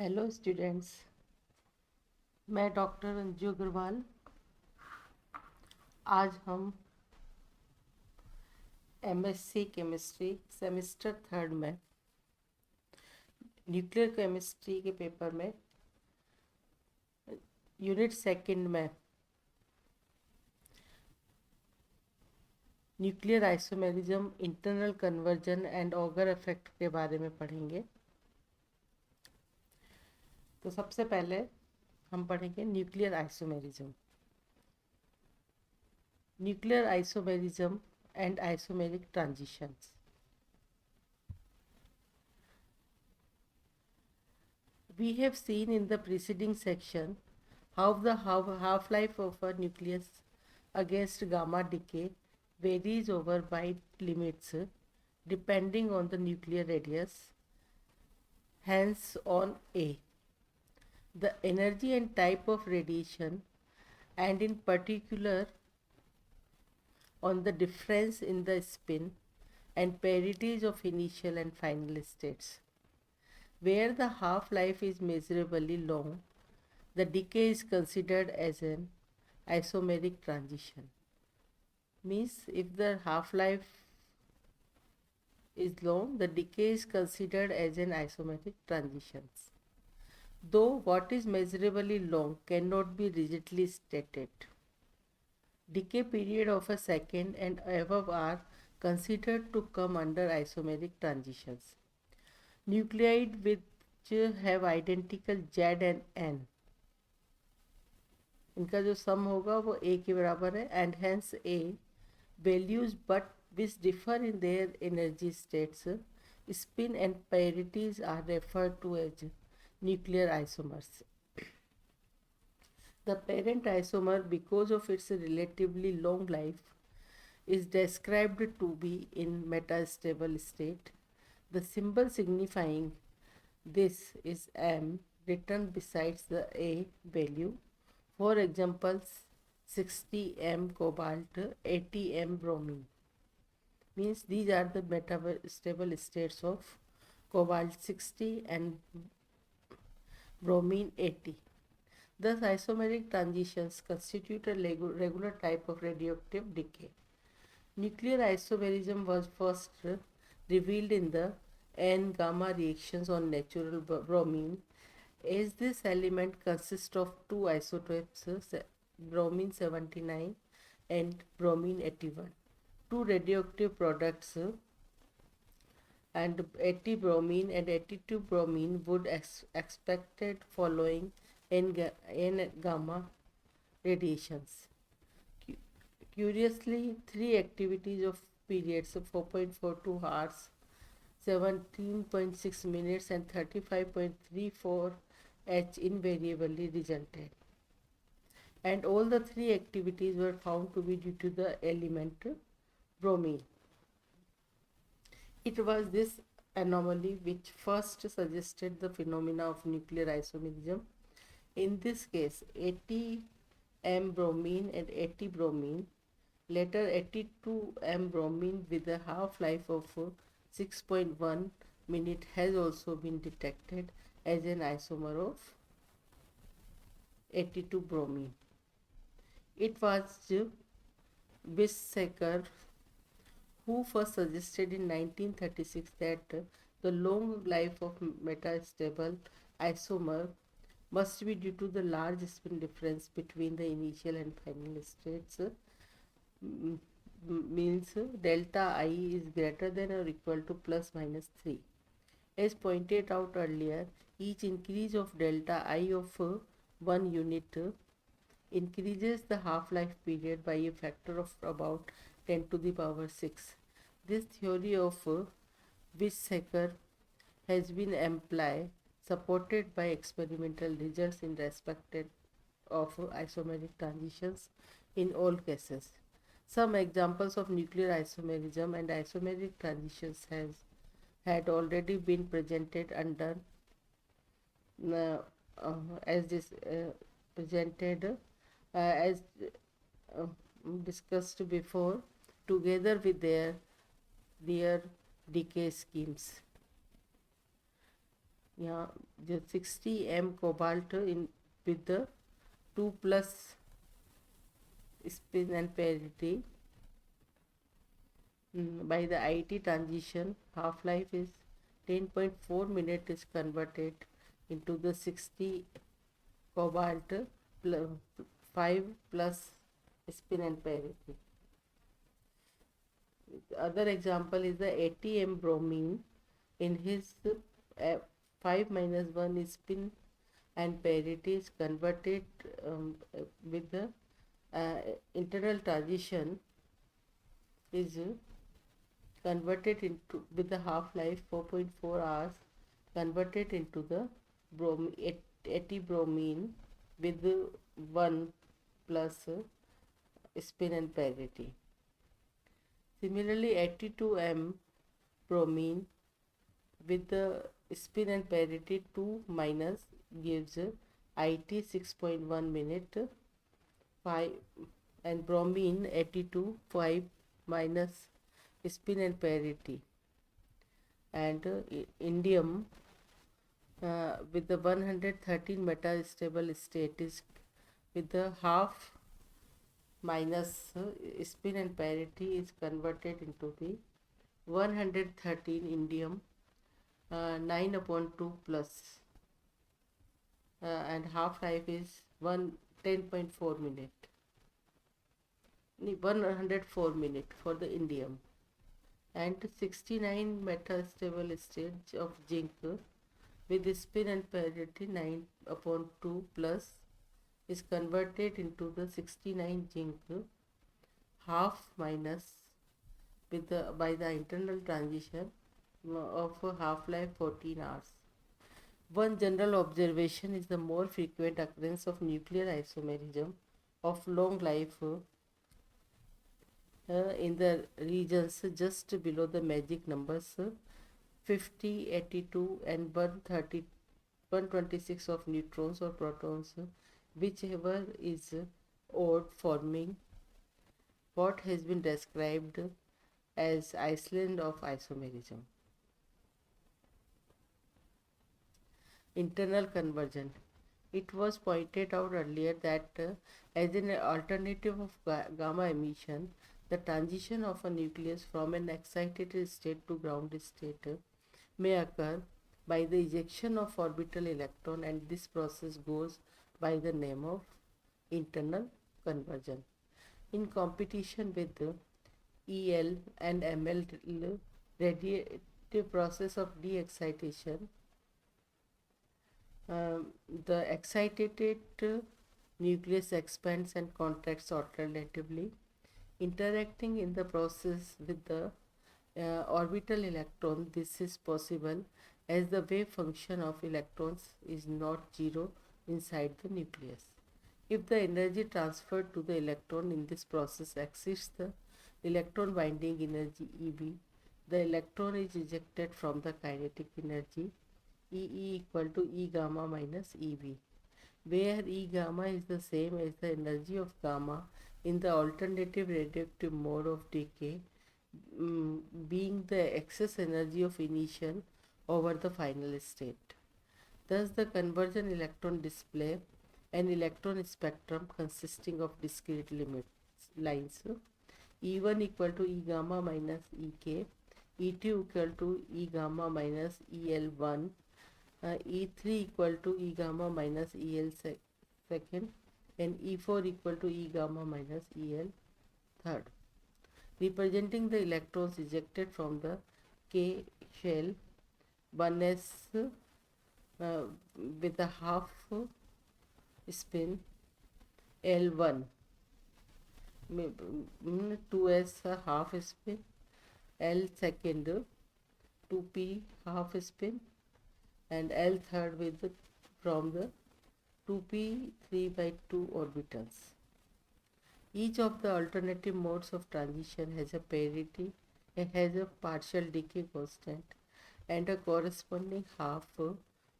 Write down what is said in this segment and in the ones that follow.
Hello students. मैं doctor Anju Agarwal. आज हम एमएससी केमिस्ट्री सेमेस्टर थर्ड में न्यूक्लियर केमिस्ट्री के पेपर में यूनिट सेकंड में nuclear isomerism, internal conversion and auger effect के बारे में पढ़ेंगे। तो सबसे पहले हम पढ़ेंगे nuclear isomerism. Nuclear isomerism and isomeric transitions. We have seen in the preceding section how the half-life of a nucleus against gamma decay varies over wide limits depending on the nuclear radius, hence on A, the energy and type of radiation, and in particular on the difference in the spin and parities of initial and final states. Where the half-life is measurably long, the decay is considered as an isomeric transition. Means if the half-life is long, the decay is considered as an isomeric transition. Though what is measurably long cannot be rigidly stated. Decay period of a second and above are considered to come under isomeric transitions. Nuclide which have identical Z and N, इनका जो सम होगा वो ए के बराबर है, and hence A values but which differ in their energy states, spin and parities are referred to as nuclear isomers. The parent isomer, because of its relatively long life, is described to be in metastable state. The symbol signifying this is M, written besides the A value. For example, 60M cobalt, 80M bromine. Means these are the metastable states of cobalt 60 and bromine 80. Thus, isomeric transitions constitute a regular type of radioactive decay. Nuclear isomerism was first revealed in the N-gamma reactions on natural bromine, as this element consists of two isotopes, bromine 79 and bromine 81. Two radioactive products, and 80 bromine and 82 bromine would expected following N-gamma radiations. Curiously, three activities of periods of 4.42 hours, 17.6 minutes and 35.34 H invariably resulted. And all the three activities were found to be due to the element bromine. It was this anomaly which first suggested the phenomena of nuclear isomerism. In this case, 80 M bromine and 80 bromine, later 82 M bromine with a half-life of 6.1 minute has also been detected as an isomer of 82 bromine. It was Weizsäcker who first suggested in 1936 that the long life of metastable isomer must be due to the large spin difference between the initial and final states. Means delta I is greater than or equal to plus minus 3. As pointed out earlier, each increase of delta I of 1 unit increases the half-life period by a factor of about 10 to the power 6. This theory of Weizsäcker has been applied, supported by experimental results in respect of isomeric transitions in all cases. Some examples of nuclear isomerism and isomeric transitions had already been presented under uh, as this presented as uh, discussed before, together with their decay schemes. यहाँ जो 60 m cobalt in with the 2 plus spin and parity. By the IT transition, half-life is 10.4 minutes is converted into the 60 cobalt plus 5 plus spin and parity. The other example is the ATM bromine. In his 5 minus 1 spin and parity is converted with the uh, internal transition is converted into with the half life 4.4 hours, converted into the bromine with 1 plus spin and parity. Similarly, 82 m bromine with the spin and parity 2 minus gives IT 6.1 minute 5, and bromine 82 5 minus spin and parity, and indium with the 113 metastable state is with the half minus spin and parity is converted into the 113 indium 9 upon 2 plus and half life is 10.4 minute 104 minute for the indium, and 69 metastable state of zinc with spin and parity 9 upon 2 plus is converted into the 69 zinc half minus with the by the internal transition of a half-life 14 hours. One general observation is the more frequent occurrence of nuclear isomerism of long life in the regions just below the magic numbers 50, 82 and 130, 126 of neutrons or protons, whichever is odd, forming what has been described as island of isomerism. Internal conversion. It was pointed out earlier that as an alternative of gamma emission, the transition of a nucleus from an excited state to ground state may occur by the ejection of orbital electron, and this process goes by the name of internal conversion. In competition with EL and ML radiative process of de-excitation, the excited nucleus expands and contracts alternatively, interacting in the process with the orbital electron. This is possible as the wave function of electrons is not zero inside the nucleus. If the energy transferred to the electron in this process exceeds the electron binding energy EB, the electron is ejected from the kinetic energy EE equal to E gamma minus EB, where E gamma is the same as the energy of gamma in the alternative radiative mode of decay, being the excess energy of initial over the final state. Thus, the conversion electron display an electron spectrum consisting of discrete lines. E1 equal to E gamma minus EK, E2 equal to E gamma minus EL1, E3 equal to E gamma minus EL second, and E4 equal to E gamma minus EL third, representing the electrons ejected from the K shell 1s with a half spin L1, 2s half spin, L second 2p half spin, and L third with from the 2p 3 by 2 orbitals. Each of the alternative modes of transition has a parity, has a partial decay constant and a corresponding half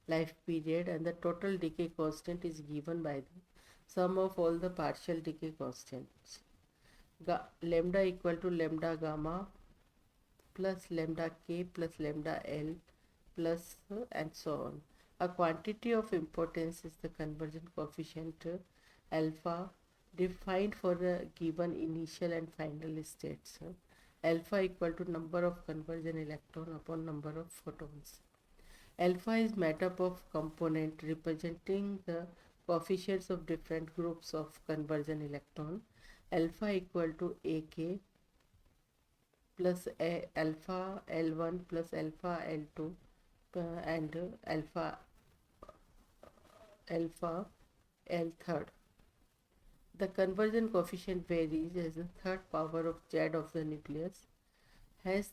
life period, and the total decay constant is given by the sum of all the partial decay constants. Lambda equal to lambda gamma plus lambda k plus lambda L plus and so on. A quantity of importance is the conversion coefficient alpha defined for a given initial and final states. Alpha equal to number of conversion electron upon number of photons. Alpha is made up of component representing the coefficients of different groups of conversion electron. Alpha equal to AK plus alpha L1 plus alpha L2 and alpha L third. The conversion coefficient varies as the third power of Z of the nucleus. Hence,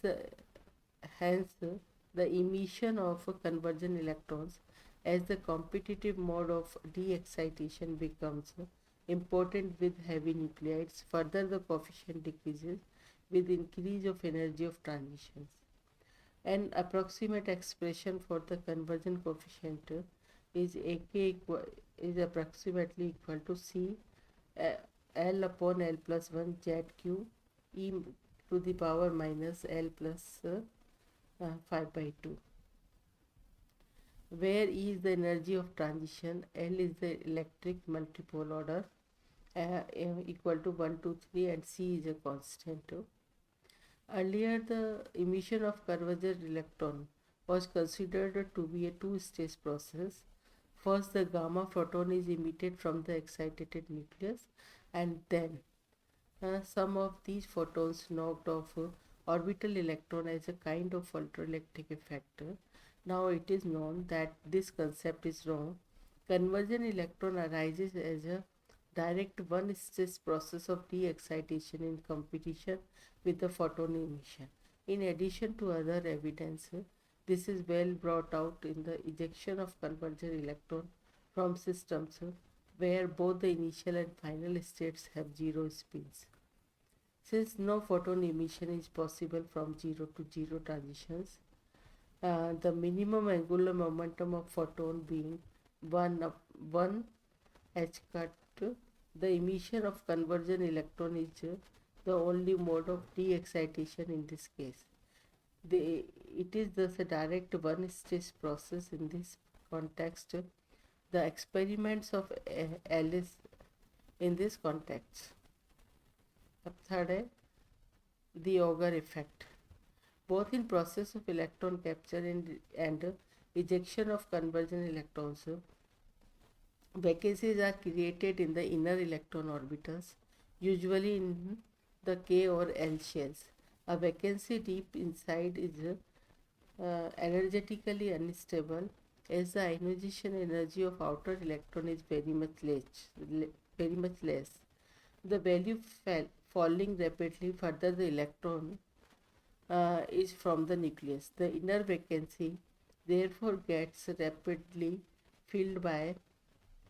the emission of conversion electrons as the competitive mode of de-excitation becomes important with heavy nuclides. Further, the coefficient decreases with increase of energy of transitions. An approximate expression for the conversion coefficient is is approximately equal to C L upon L plus 1 ZQ e to the power minus L plus 5 by 2, where E is the energy of transition, L is the electric multipole order equal to 1, 2, 3, and C is a constant. Earlier, the emission of conversion electron was considered to be a two-stage process. First, the gamma photon is emitted from the excited nucleus, and then some of these photons knocked off orbital electron as a kind of photoelectric effect. Now it is known that this concept is wrong. Conversion electron arises as a direct one-stage process of de-excitation in competition with the photon emission. In addition to other evidence, this is well brought out in the ejection of conversion electron from systems where both the initial and final states have zero spins. Since no photon emission is possible from 0 to 0 transitions, the minimum angular momentum of photon being 1 h cut, the emission of conversion electron is the only mode of de-excitation in this case. It is thus a direct one-stage process in this context. The experiments of Alice in this context. अब third है the Auger effect. Both in process of electron capture and ejection of conversion electrons, vacancies are created in the inner electron orbitals, usually in the K or L shells. A vacancy deep inside is energetically unstable as the ionization energy of outer electron is very much less. The value falling rapidly further the electron is from the nucleus. The inner vacancy therefore gets rapidly filled by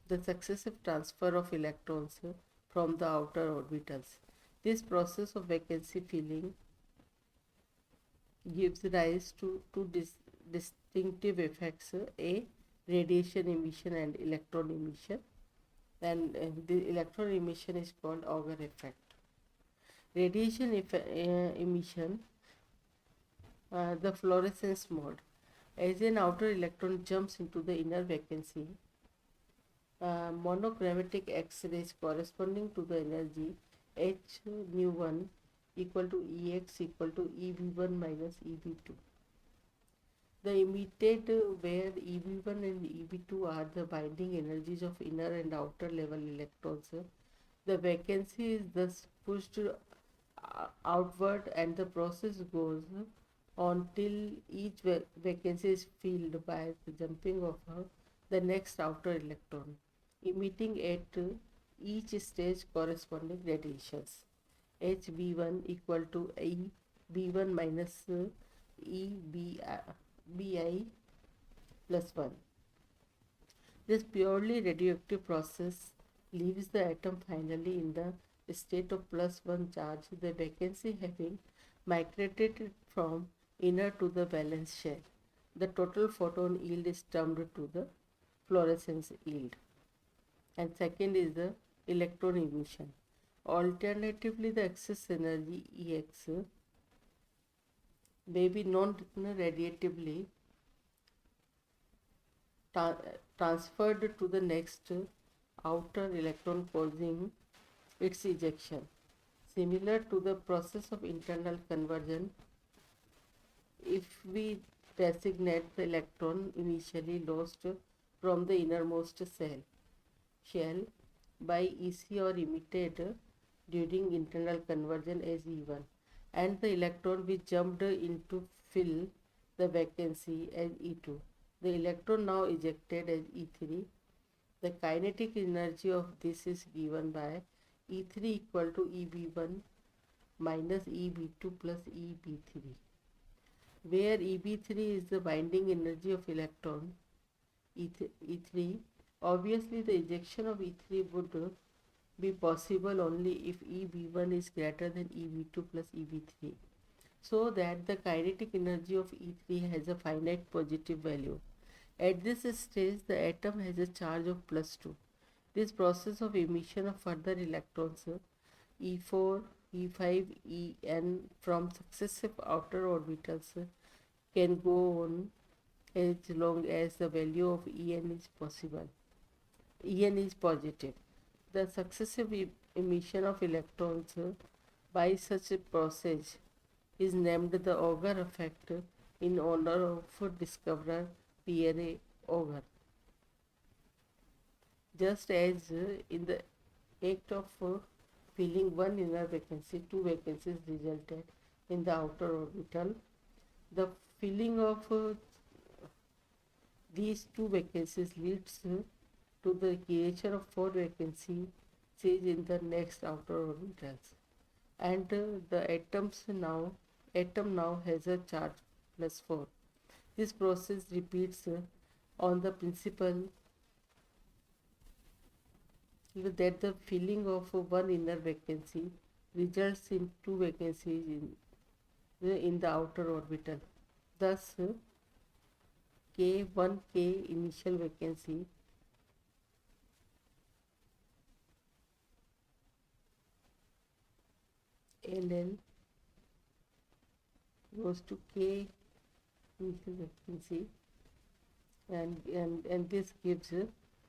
the successive transfer of electrons from the outer orbitals. This process of vacancy filling gives rise to two distinctive effects, a radiation emission and electron emission, and the electron emission is called Auger effect. Radiation emission, the fluorescence mode. As an outer electron jumps into the inner vacancy, monochromatic X-rays corresponding to the energy H nu 1 equal to Ex equal to Ev1 minus Ev2. The emitted where Ev1 and Ev2 are the binding energies of inner and outer level electrons. The vacancy is thus pushed outward and the process goes on till each vacancy is filled by the jumping of the next outer electron, emitting at each stage corresponding radiations. HB1 equal to EB1 minus EBI plus 1. This purely radioactive process leaves the atom finally in the state of plus 1 charge, the vacancy having migrated from inner to the valence shell. The total photon yield is termed to the fluorescence yield. And second is the electron emission. Alternatively, the excess energy Ex may be non-radiatively transferred to the next outer electron, causing its ejection. Similar to the process of internal conversion, if we designate the electron initially lost from the innermost shell by EC or emitted during internal conversion as E1, and the electron we jumped into fill the vacancy as E2. The electron now ejected as E3. The kinetic energy of this is given by E3 equal to EB1 minus EB2 plus EB3, where EB3 is the binding energy of electron E3. Obviously, the ejection of E3 would be possible only if EB1 is greater than EB2 plus EB3, so that the kinetic energy of E3 has a finite positive value. At this stage, the atom has a charge of +2. This process of emission of further electrons E4, E5, En from successive outer orbitals can go on as long as the value of En is possible. En is positive. The successive emission of electrons by such a process is named the Auger effect in honor of discoverer Pierre Auger. Just as in the act of filling one inner vacancy, two vacancies resulted in the outer orbital. The filling of these two vacancies leads to the creation of four vacancies in the next outer orbitals, and the atom now has a charge +4. This process repeats on the principle that the filling of one inner vacancy results in two vacancies in the outer orbital. Thus, K1K initial vacancy LL goes to K initial vacancy, and this gives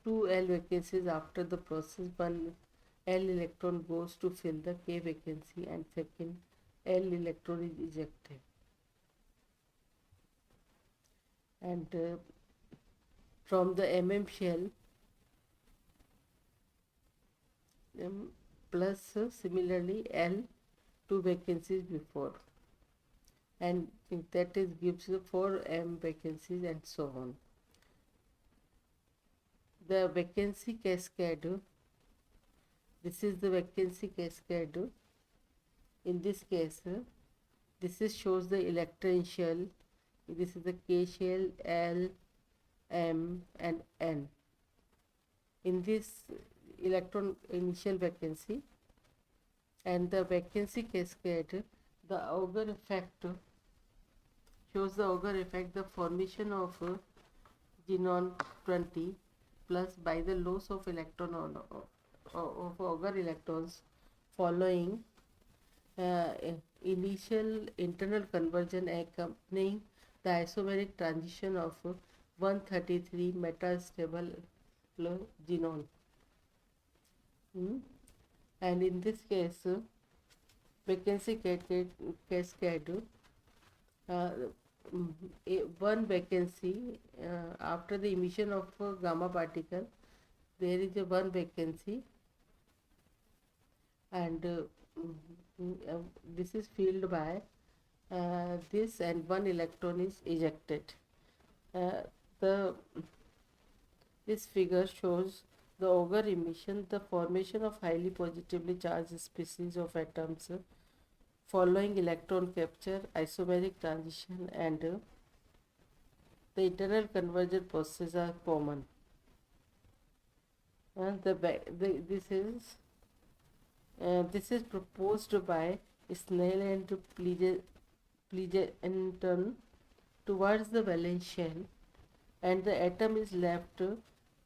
two L vacancies after the process. One L electron goes to fill the K vacancy and second L electron is ejected. And from the shell plus similarly L two vacancies before, and that is gives 4 M vacancies and so on. The vacancy cascade, this is the vacancy cascade. In this case, this shows the electron shell. This is the K shell, L, M and N. In this electron initial vacancy and the vacancy cascade, the Auger effect shows the formation of xenon 20 plus by the loss of electron of Auger electrons following initial internal conversion accompanying the isomeric transition of 133 metastable xenon. And in this case, vacancy cascade, one vacancy after the emission of gamma particle, there is a one vacancy, and this is filled by this, and one electron is ejected. This figure shows the Auger emission, the formation of highly positively charged species of atoms following electron capture, isomeric transition, and the internal conversion processes are common. And this is proposed by Snell and Pleasanton towards the valence shell, and the atom is left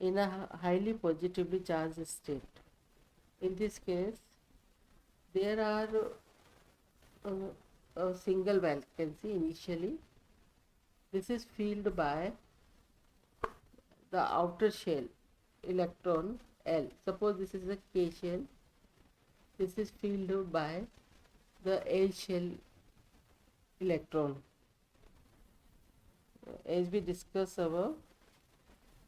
in a highly positively charged state. In this case, there are a single vacancy initially. This is filled by the outer shell electron L. Suppose this is a K shell. This is filled by the L shell electron, as we discussed above.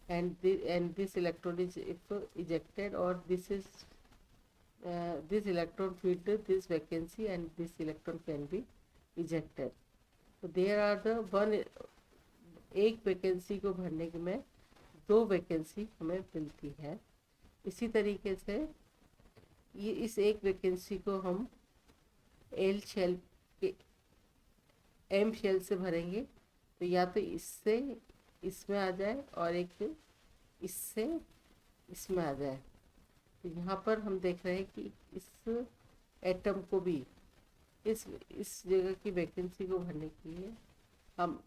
And this electron is if ejected, or this is this electron filled this vacancy, and this electron can be ejected. तो there are the one, एक vacancy को भरने के में दो vacancy हमें मिलती है. इसी तरीके से ये इस एक वैकेंसी को हम एल शेल के एम शेल से भरेंगे, तो या तो इससे इसमें आ जाए और एक इससे इसमें आ जाए. तो यहाँ पर हम देख रहे हैं कि इस एटम को भी इस जगह की वैकेंसी को भरने के लिए हम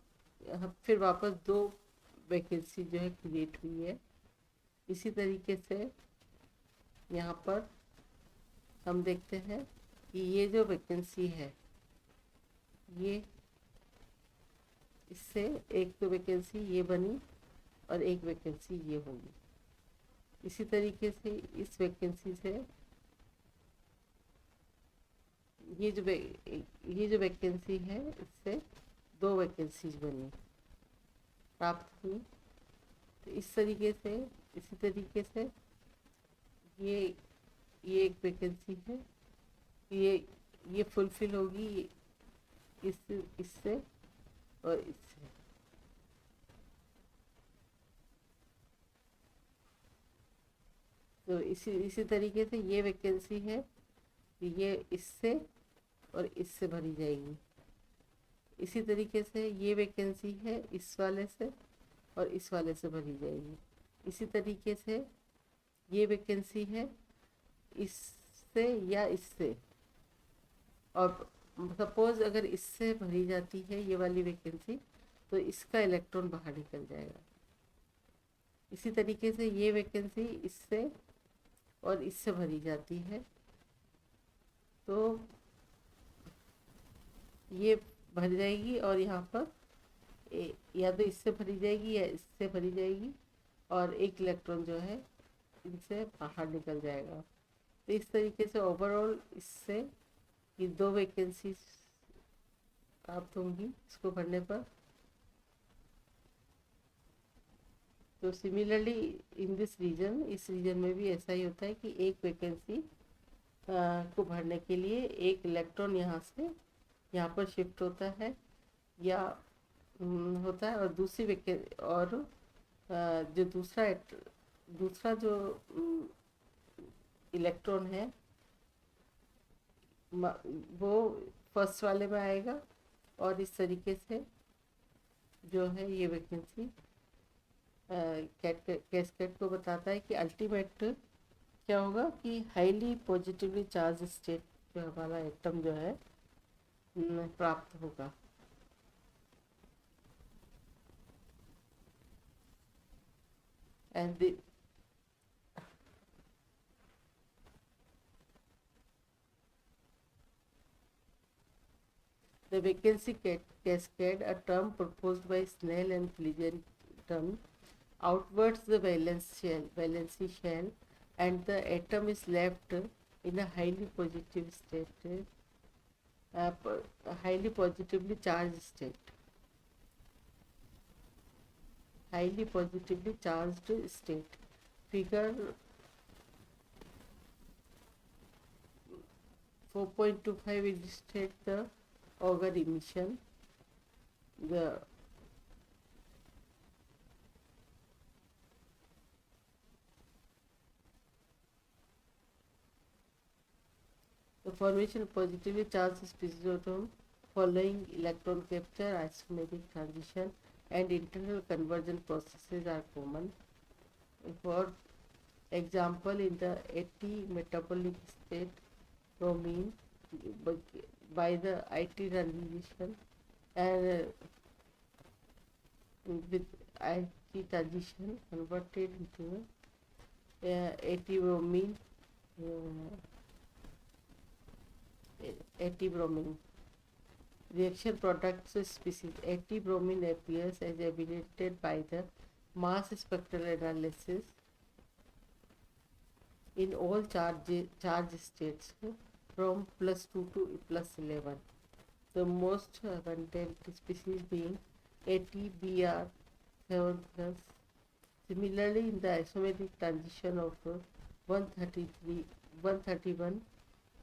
फिर वापस दो वैकेंसी जो है क्रिएट हुई है. इसी तरीके से यहाँ पर हम देखते हैं कि ये जो वैकेंसी है, ये इससे एक तो वैकेंसी ये बनी और एक वैकेंसी ये होगी. इसी तरीके से इस वैकेंसी से ये जो वैकेंसी है, इससे दो वैकेंसीज बनी प्राप्त हुई. तो इस तरीके से इसी तरीके से ये एक वैकेंसी है, ये फुलफिल होगी इससे और इससे. तो इसी तरीके से ये वैकेंसी है, ये इससे और इससे भरी जाएगी. इसी तरीके से ये वैकेंसी है इस वाले से और इस वाले से भरी जाएगी. इसी तरीके से ये वैकेंसी है इससे या इससे, और सपोज अगर इससे भरी जाती है ये वाली वैकेंसी, तो इसका इलेक्ट्रॉन बाहर निकल जाएगा. इसी तरीके से ये वैकेंसी इससे और इससे भरी जाती है, तो ये भर जाएगी और यहाँ पर या तो इससे भरी जाएगी या इससे भरी जाएगी, और एक इलेक्ट्रॉन जो है इनसे बाहर निकल जाएगा. तो इस तरीके से ओवरऑल इससे ये दो वैकेंसी प्राप्त होंगी इसको भरने पर. तो सिमिलरली इन दिस रीजन, इस रीजन में भी ऐसा ही होता है कि एक वैकेंसी को भरने के लिए एक इलेक्ट्रॉन यहाँ से यहाँ पर शिफ्ट होता है या होता है, और दूसरी वैकेंसी और जो दूसरा जो इलेक्ट्रॉन है वो फर्स्ट वाले में आएगा. और इस तरीके से जो है ये वैकेंसी कैस्केड को बताता है कि अल्टीमेट क्या होगा कि हाईली पॉजिटिवली चार्ज स्टेट जो हमारा एटम जो है प्राप्त होगा. And the vacancy cascade, a term proposed by Snell and Pleasanton, outwards the valency shell, and the atom is left in a highly positive state, highly positively charged state. Highly positively charged state. Figure 4.25 illustrates the Auger emission. The formation of positively charged species atom following electron capture, isomeric transition, and internal conversion processes are common. For example, in the anti-metabolic state, bromine by the IT transition, and with IT transition converted into anti-bromine. Anti-bromine reaction products species. Anti-bromine appears as evaporated by the mass spectral analysis in all charge states from +2 to +11. The most abundant species being ATBr7 plus. Similarly, in the isometric transition of 131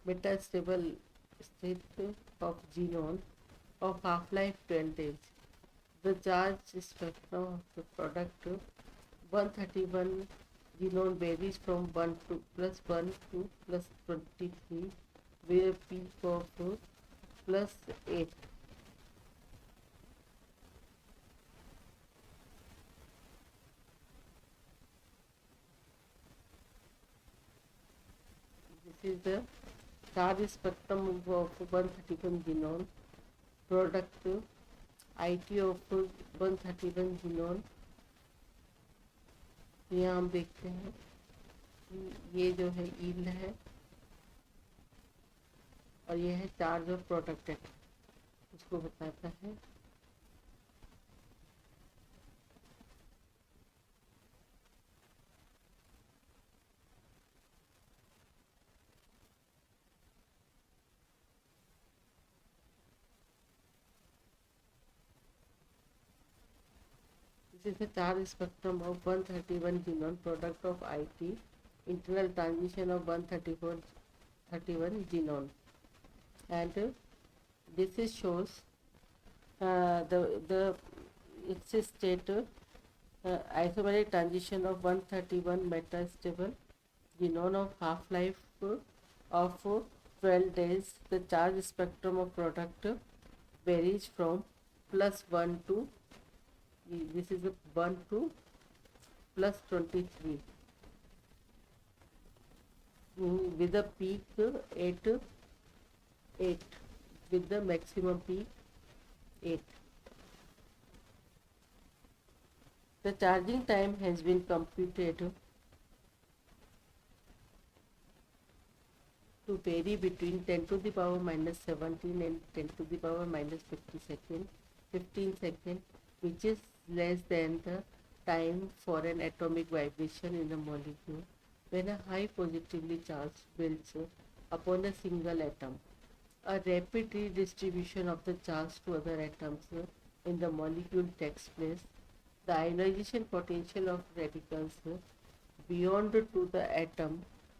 metastable state of genome of half-life 12 days, the charge spectrum of the product 131 genome varies from 1 to +1 to +23 with a peak of +8. This is the charge spectrum of 131 genome product IT of 131 genome. यहाँ हम देखते हैं ये जो है yield है और ये है चार्ज ऑफ प्रोडक्ट इसको बताता है। This is the charge spectrum of 131 genome product of IT internal transition of 131 genome, and this is shows the its state isomeric transition of 131 metastable genome of half-life of 12 days. The charge spectrum of product varies from +1 to, this is a 1 to +23 with the peak 8 with the maximum peak 8. The charging time has been computed to vary between 10 to the power -17 and 10 to the power -15 second, which is less than the time for an atomic vibration in a molecule when a high positively charged builds upon a single atom. A rapid redistribution of the charge to other atoms in the molecule takes place. The ionization potential of radicals beyond to the atom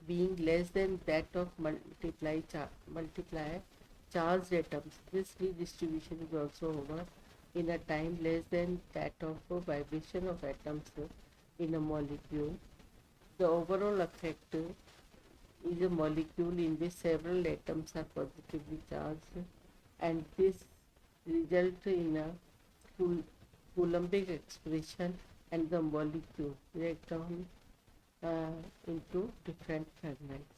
being less than that of multiply charged atoms. This redistribution is also over in a time less than that of a vibration of atoms in a molecule. The overall effect is a molecule in which several atoms are positively charged, and this results in a Coulombic expression, and the molecule break down into different fragments.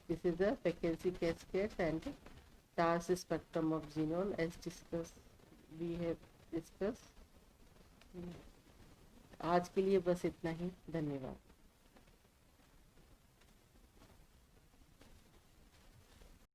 This is the vacancy cascade and charge spectrum of xenon as discussed. We have discussed. आज के लिए बस इतना ही। धन्यवाद।